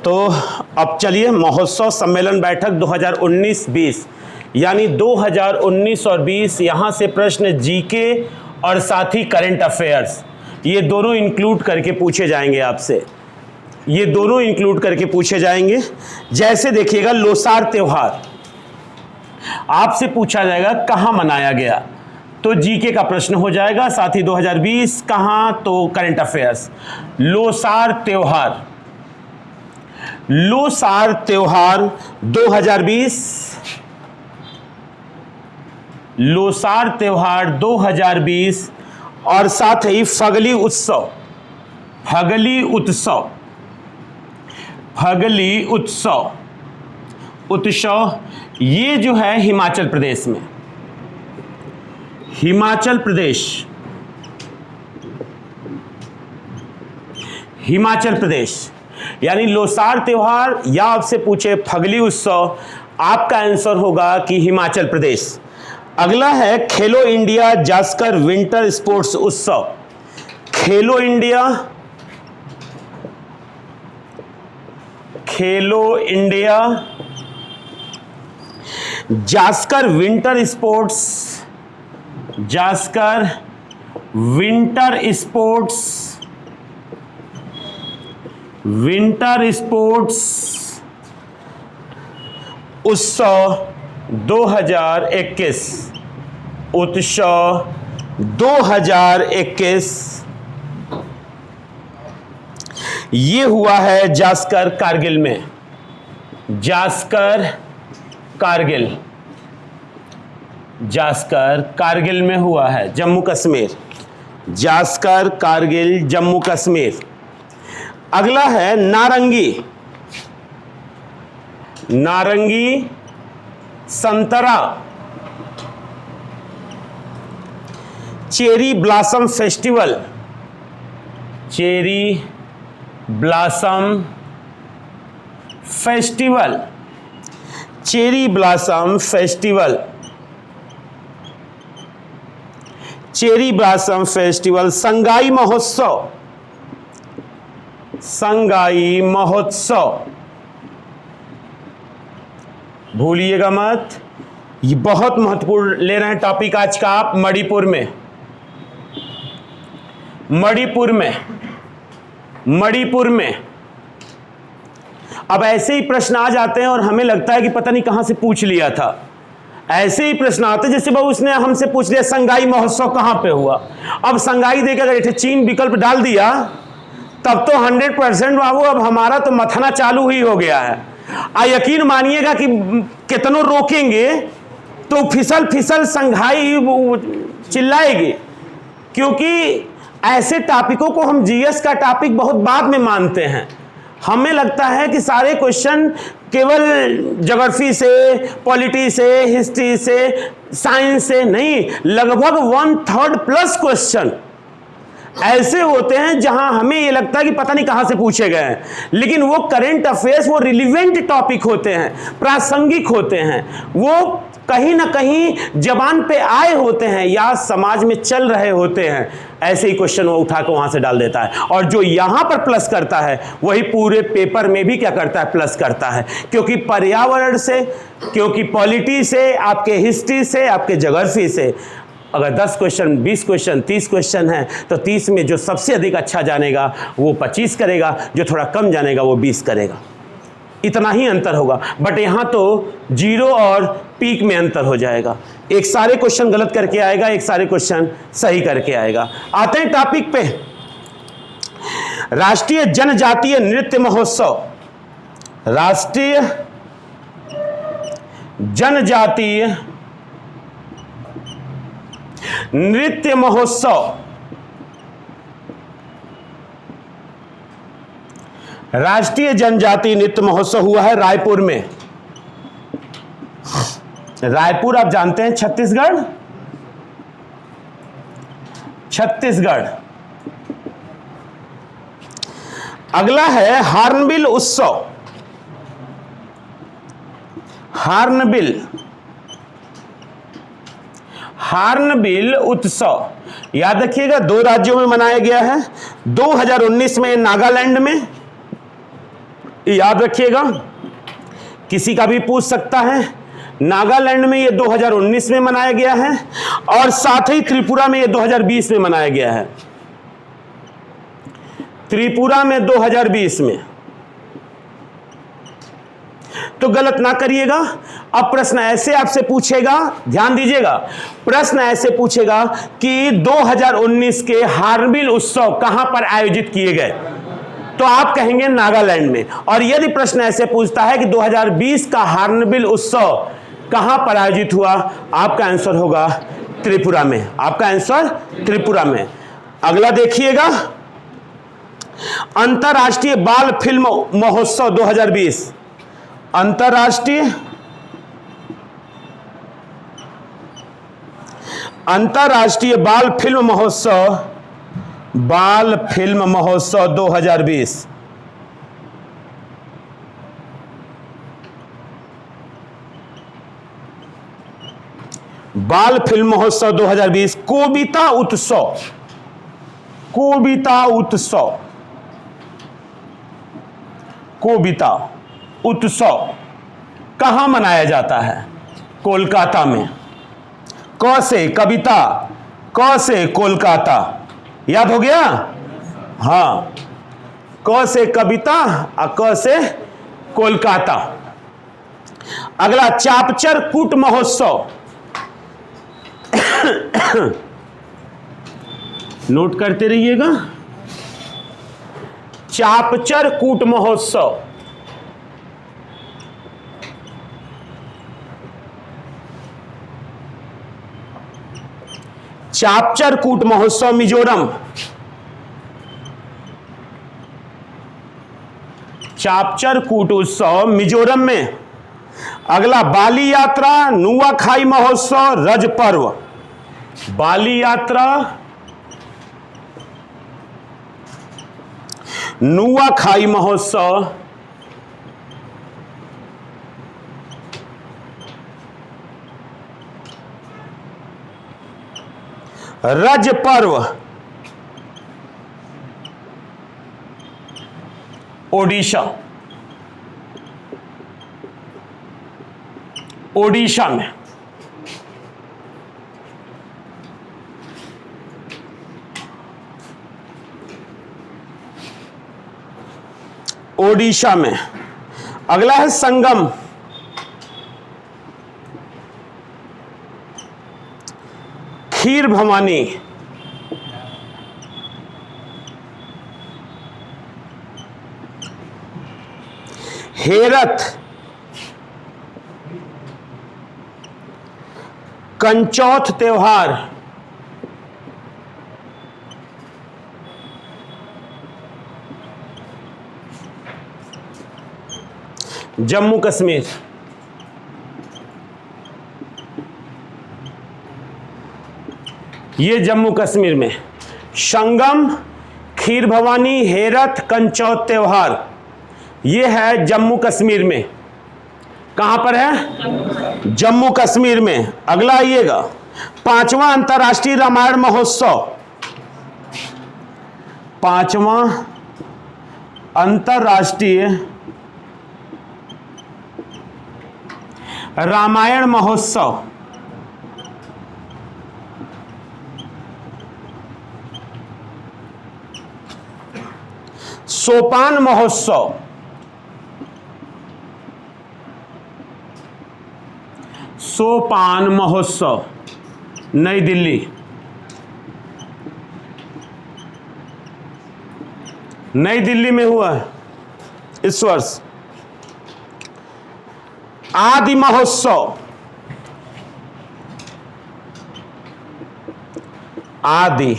तो अब चलिए महोत्सव सम्मेलन बैठक 2019-20 यानी 2019 और 20 यहाँ से प्रश्न जीके और साथ ही करंट अफेयर्स ये दोनों इंक्लूड करके पूछे जाएंगे आपसे, ये दोनों इंक्लूड करके पूछे जाएंगे। जैसे देखिएगा लोसार त्योहार आपसे पूछा जाएगा कहाँ मनाया गया, तो जीके का प्रश्न हो जाएगा, साथ ही 2020 कहाँ, तो करंट अफेयर्स। लोसार त्योहार 2020, लोसार त्योहार 2020 और साथ ही फगली उत्सव ये जो है हिमाचल प्रदेश में, हिमाचल प्रदेश यानी लोसार त्योहार या आपसे पूछे फगली उत्सव, आपका आंसर होगा कि हिमाचल प्रदेश। अगला है खेलो इंडिया जास्कर विंटर स्पोर्ट्स उत्सव। खेलो इंडिया जास्कर विंटर स्पोर्ट्स उत्सव 2021 ये हुआ है जास्कर कारगिल में हुआ है, जम्मू कश्मीर। जास्कर कारगिल जम्मू कश्मीर। अगला है नारंगी संतरा चेरी ब्लॉसम फेस्टिवल। संगाई महोत्सव भूलिएगा मत, ये बहुत महत्वपूर्ण ले रहे हैं टॉपिक आज का आप। मणिपुर में अब ऐसे ही प्रश्न आ जाते हैं और हमें लगता है कि पता नहीं कहां से पूछ लिया था। ऐसे ही प्रश्न आते जैसे बाबू उसने हमसे पूछ लिया संगाई महोत्सव कहां पे हुआ। अब संगाई देकर अगर चीन विकल्प डाल दिया तब तो 100% बाबू अब हमारा तो मथना चालू ही हो गया है। यकीन मानिएगा कि कितनों रोकेंगे तो फिसल संघाई चिल्लाएगी, क्योंकि ऐसे टॉपिकों को हम जीएस का टॉपिक बहुत बाद में मानते हैं। हमें लगता है कि सारे क्वेश्चन केवल ज्योग्राफी से, पॉलिटी से, हिस्ट्री से, साइंस से नहीं, लगभग 1/3 प्लस क्वेश्चन ऐसे होते हैं जहां हमें यह लगता है कि पता नहीं कहां से पूछे गए हैं, लेकिन वो करंट अफेयर्स, वो रिलेवेंट टॉपिक होते हैं, प्रासंगिक होते हैं, वो कहीं ना कहीं जबान पे आए होते हैं या समाज में चल रहे होते हैं। ऐसे ही क्वेश्चन वो उठाकर वहां से डाल देता है, और जो यहां पर प्लस करता है वही पूरे पेपर में भी क्या करता है, प्लस करता है। क्योंकि पर्यावरण से, क्योंकि पॉलिटी से, आपके हिस्ट्री से, आपके ज्योग्राफी से अगर 10 क्वेश्चन, 20 क्वेश्चन, 30 क्वेश्चन है तो 30 में जो सबसे अधिक अच्छा जानेगा वो 25 करेगा, जो थोड़ा कम जानेगा वो 20 करेगा। इतना ही अंतर होगा। बट यहां तो 0 और पीक में अंतर हो जाएगा। एक सारे क्वेश्चन गलत करके आएगा, एक सारे क्वेश्चन सही करके आएगा। आते हैं टॉपिक पे। राष्ट्रीय जनजातीय नृत्य महोत्सव। राष्ट्रीय जनजातीय नृत्य महोत्सव, राष्ट्रीय जनजातीय नृत्य महोत्सव हुआ है रायपुर में। रायपुर आप जानते हैं छत्तीसगढ़। अगला है हार्नबिल उत्सव। हार्नबिल उत्सव याद रखिएगा, 2 राज्यों में मनाया गया है। 2019 में नागालैंड में याद रखिएगा, किसी का भी पूछ सकता है। नागालैंड में ये 2019 में मनाया गया है और साथ ही त्रिपुरा में ये 2020 में मनाया गया है। त्रिपुरा में 2020 में, तो गलत ना करिएगा। अब प्रश्न ऐसे आपसे पूछेगा, ध्यान दीजिएगा, प्रश्न ऐसे पूछेगा कि 2019 के हार्नबिल उत्सव कहां पर आयोजित किए गए, तो आप कहेंगे नागालैंड में। और यदि प्रश्न ऐसे पूछता है कि 2020 का हार्नबिल उत्सव कहां पर आयोजित हुआ, आपका आंसर होगा त्रिपुरा में। आपका आंसर त्रिपुरा में। अगला देखिएगा, अंतर्राष्ट्रीय बाल फिल्म महोत्सव 2020। अंतर्राष्ट्रीय बाल फिल्म महोत्सव 2020। बाल फिल्म महोत्सव 2020, कोबिता उत्सव कहां मनाया जाता है? कोलकाता में। क से कविता, क से कोलकाता, याद हो गया? हाँ, क से कविता और क से कोलकाता। अगला, चापचर कूट महोत्सव। नोट करते रहिएगा, चापचर कूट महोत्सव। चापचर कूट महोत्सव मिजोरम। चापचर कूट उत्सव मिजोरम में। अगला, बाली यात्रा नुआखाई महोत्सव रज पर्व। बाली यात्रा नुआखाई महोत्सव रज पर्व ओडिशा में। ओडिशा में। अगला है संगम। खीर भवानी। हेरत। कंचौथ त्योहार। जम्मू कश्मीर। ये जम्मू कश्मीर में। संगम, खीर भवानी, हेरत, कंचौथ त्योहार, ये है जम्मू कश्मीर में। कहां पर है? जम्मू कश्मीर में। अगला आइएगा, 5वां अंतर्राष्ट्रीय रामायण महोत्सव। 5वां अंतर्राष्ट्रीय रामायण महोत्सव। सोपान महोत्सव। सोपान महोत्सव नई दिल्ली। नई दिल्ली में हुआ है इस वर्ष। आदि महोत्सव। आदि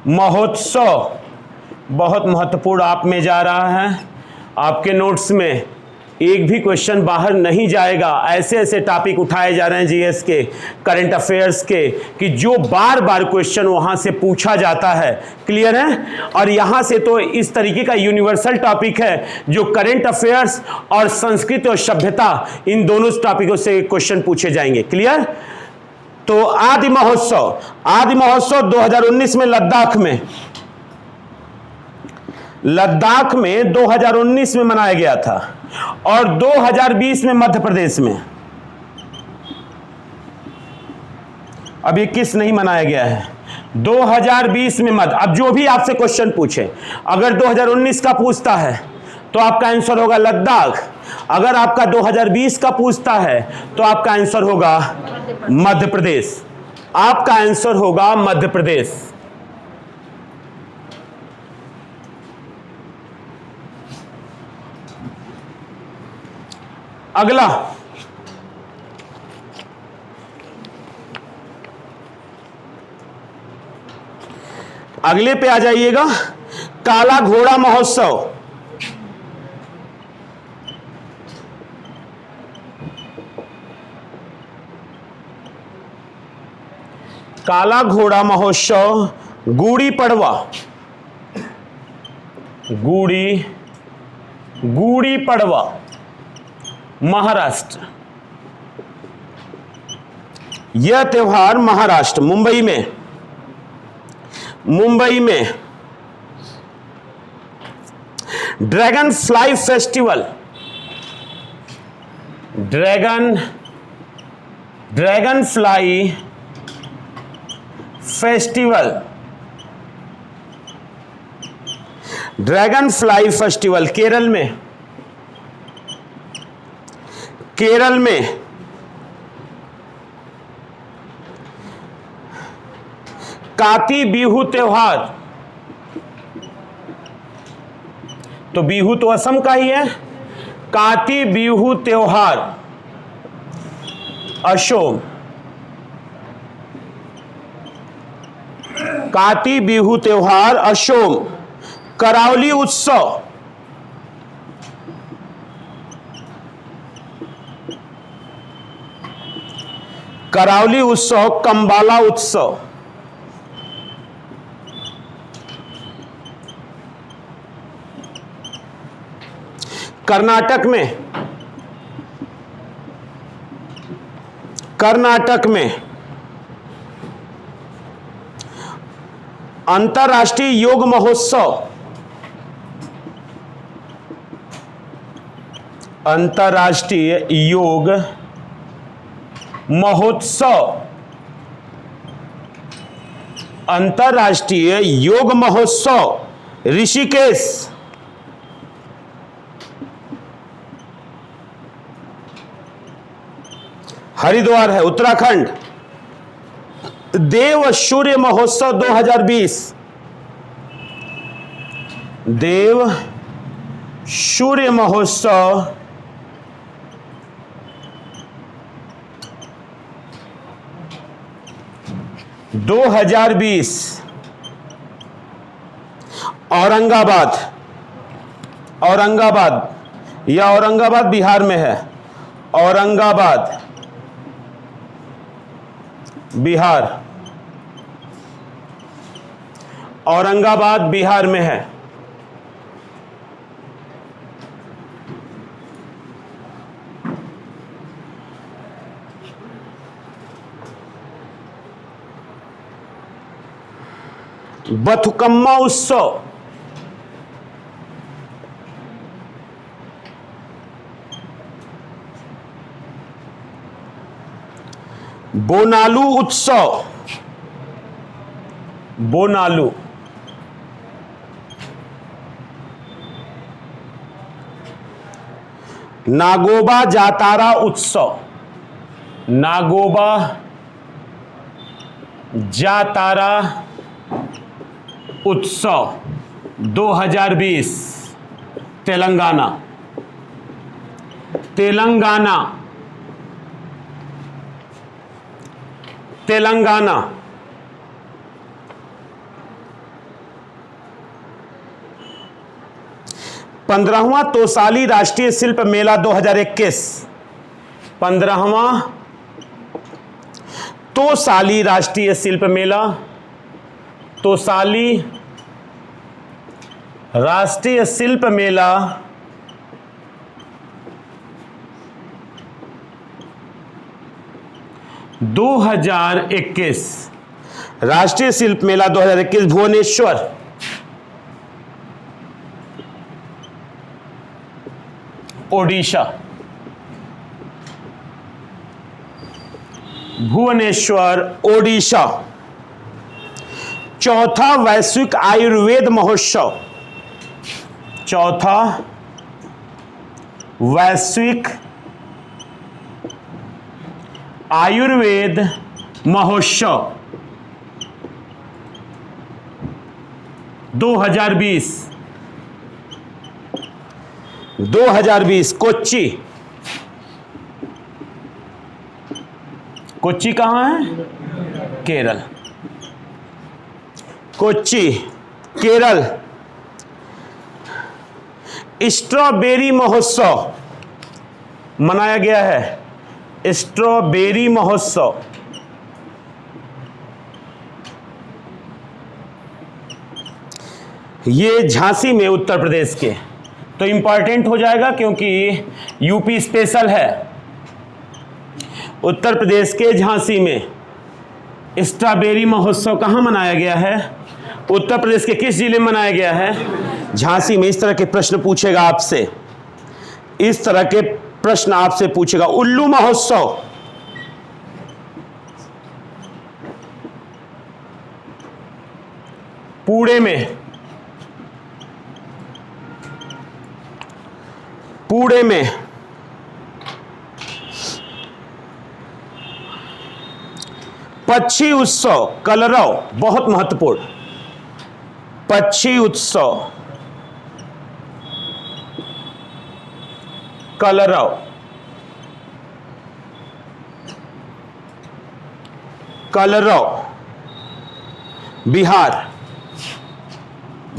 महोत्सव बहुत महत्वपूर्ण आप में जा रहा है। आपके नोट्स में एक भी क्वेश्चन बाहर नहीं जाएगा। ऐसे ऐसे टॉपिक उठाए जा रहे हैं जीएस के, करंट अफेयर्स के, कि जो बार बार क्वेश्चन वहां से पूछा जाता है। क्लियर है? और यहां से तो इस तरीके का यूनिवर्सल टॉपिक है जो करंट अफेयर्स और संस्कृत और सभ्यता, इन दोनों टॉपिकों से क्वेश्चन पूछे जाएंगे। क्लियर? तो आदि महोत्सव 2019 में लद्दाख में। लद्दाख में 2019 में मनाया गया था और 2020 में मध्य प्रदेश में। अब 21 नहीं मनाया गया है, 2020 में मध्य। अब जो भी आपसे क्वेश्चन पूछे, अगर 2019 का पूछता है तो आपका आंसर होगा लद्दाख, अगर आपका 2020 का पूछता है तो आपका आंसर होगा मध्य प्रदेश। आपका आंसर होगा मध्य प्रदेश। अगला, अगले पे आ जाइएगा, काला घोड़ा महोत्सव। काला घोड़ा महोत्सव गुड़ी पड़वा, गुड़ी पड़वा, महाराष्ट्र। यह त्योहार महाराष्ट्र मुंबई में dragon fly festival, dragon fly festival, dragon fly festival Kerala में काती बिहू त्योहार, तो बिहू तो असम का ही है, काती बिहू त्योहार असम, काती बिहू त्योहार असम। करावली उत्सव, करावली उत्सव कंबाला उत्सव। कर्नाटक में अंतर्राष्ट्रीय योग महोत्सव, अंतर्राष्ट्रीय योग महोत्सव, अंतर्राष्ट्रीय योग महोत्सव ऋषिकेश। हरिद्वार है उत्तराखंड। देव सूर्य महोत्सव 2020, देव सूर्य महोत्सव 2020 औरंगाबाद, यह औरंगाबाद बिहार में है, औरंगाबाद बिहार, औरंगाबाद बिहार में है। बथुकम्मा उत्सव, बोनालू उत्सव, बोनालू, नागोबा जातारा उत्सव, नागोबा जातारा उत्सव 2020 तेलंगाना, तेलंगाना, तेलंगाना। 15वां तोसाली राष्ट्रीय शिल्प मेला 2021, 15वां तोसाली राष्ट्रीय शिल्प मेला, तोसाली राष्ट्रीय शिल्प मेला 2021, राष्ट्रीय शिल्प मेला 2021 भुवनेश्वर, ओडिशा। भुवनेश्वर, ओडिशा। चौथा वैश्विक आयुर्वेद महोत्सव, चौथा वैश्विक आयुर्वेद महोत्सव 2020, 2020 कोच्चि। कोच्चि कहाँ है? केरल। कोच्चि, केरल। स्ट्रॉबेरी महोत्सव मनाया गया है, स्ट्रॉबेरी महोत्सव। ये झांसी में, उत्तर प्रदेश के, तो इंपॉर्टेंट हो जाएगा क्योंकि यूपी स्पेशल है। उत्तर प्रदेश के झांसी में स्ट्रॉबेरी महोत्सव कहाँ मनाया गया है? उत्तर प्रदेश के किस जिले में मनाया गया है? झांसी में। इस तरह के प्रश्न पूछेगा आपसे, इस तरह के प्रश्न आपसे पूछेगा। उल्लू महोत्सव, पुणे में, पुणे में। पक्षी उत्सव, कलरव, बहुत महत्वपूर्ण। पक्षी उत्सव, कलरव। कलरव, बिहार।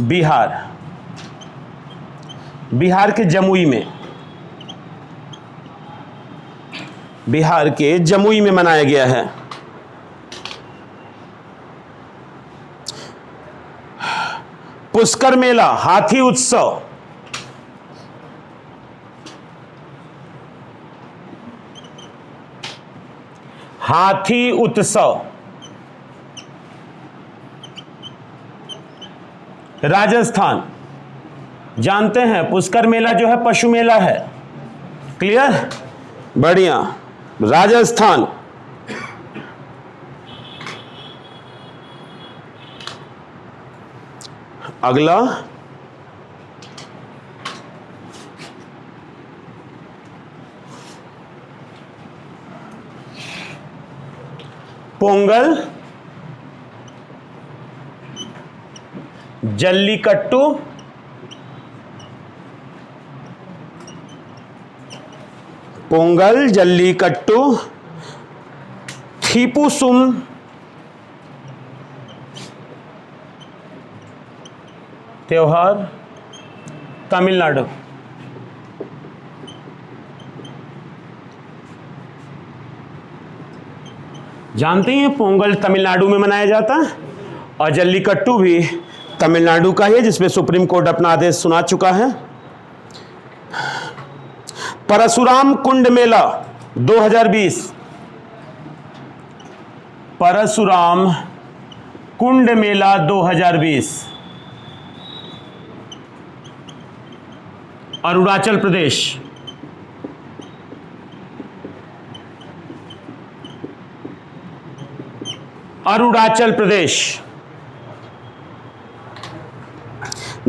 बिहार, बिहार के जमुई में, बिहार के जमुई में मनाया गया है। पुष्कर मेला, हाथी उत्सव। हाथी उत्सव, राजस्थान। जानते हैं पुष्कर मेला जो है पशु मेला है। क्लियर? बढ़िया। राजस्थान। अगला पोंगल, जल्लीकट्टू, पोंगल, जल्लीकट्टू, थीपुसुम त्योहार, तमिलनाडु। जानते हैं पोंगल तमिलनाडु में मनाया जाता है और जल्लीकट्टू भी तमिलनाडु का ही है, जिसमें सुप्रीम कोर्ट अपना आदेश सुना चुका है। परशुराम कुंड मेला 2020, परशुराम कुंड मेला 2020, अरुणाचल प्रदेश। अरुणाचल प्रदेश।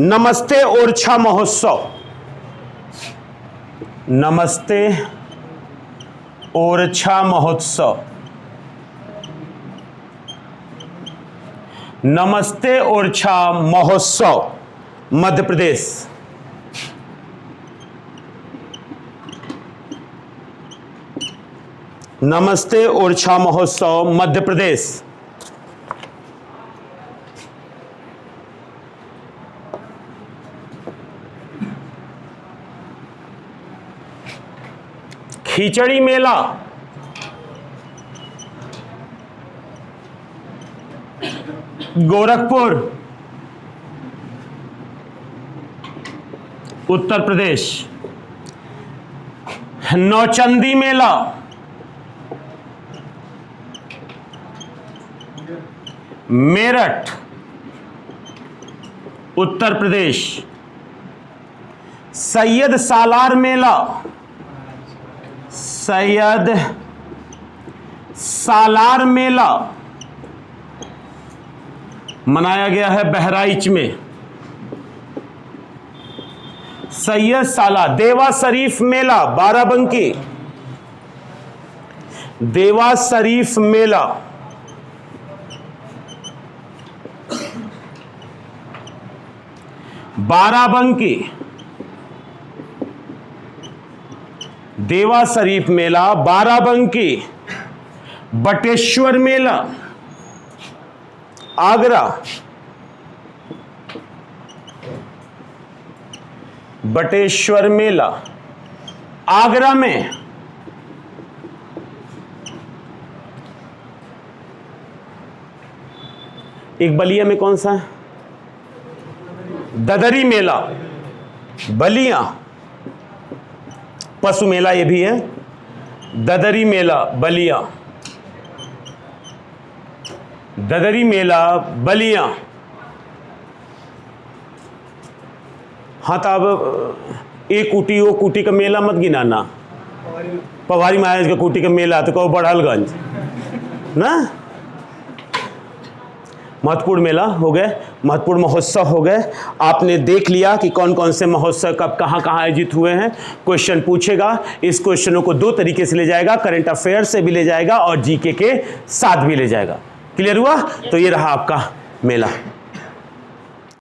नमस्ते ओरछा महोत्सव, नमस्ते ओरछा महोत्सव, नमस्ते ओरछा महोत्सव, मध्य प्रदेश। नमस्ते ओरछा महोत्सव, मध्य प्रदेश। खिचड़ी मेला, गोरखपुर, उत्तर प्रदेश। नौचंदी मेला, मेरठ, उत्तर प्रदेश। सैयद सालार मेला, सैयद सालार मेला मनाया गया है बहराइच में। सैयद सालार। देवा शरीफ मेला बाराबंकी, देवा शरीफ मेला बाराबंकी, देवा शरीफ मेला बाराबंकी। बटेश्वर मेला आगरा, बटेश्वर मेला आगरा में। एक बलिया में कौन सा है? ददरी मेला बलिया। पशु मेला ये भी है, ददरी मेला बलिया, ददरी मेला बलिया। हाँ तो अब एक कुटी वो कुटी का मेला मत गिनाना, पवारी महाराज का कुटी का मेला तो कहो बड़हलगंज ना। महत्वपूर्ण मेला हो गए, महत्वपूर्ण महोत्सव हो गए। आपने देख लिया कि कौन कौन से महोत्सव कब कहाँ कहाँ आयोजित हुए हैं। क्वेश्चन पूछेगा, इस क्वेश्चनों को दो तरीके से ले जाएगा, करंट अफेयर से भी ले जाएगा और जीके के साथ भी ले जाएगा। क्लियर हुआ? तो ये रहा आपका मेला।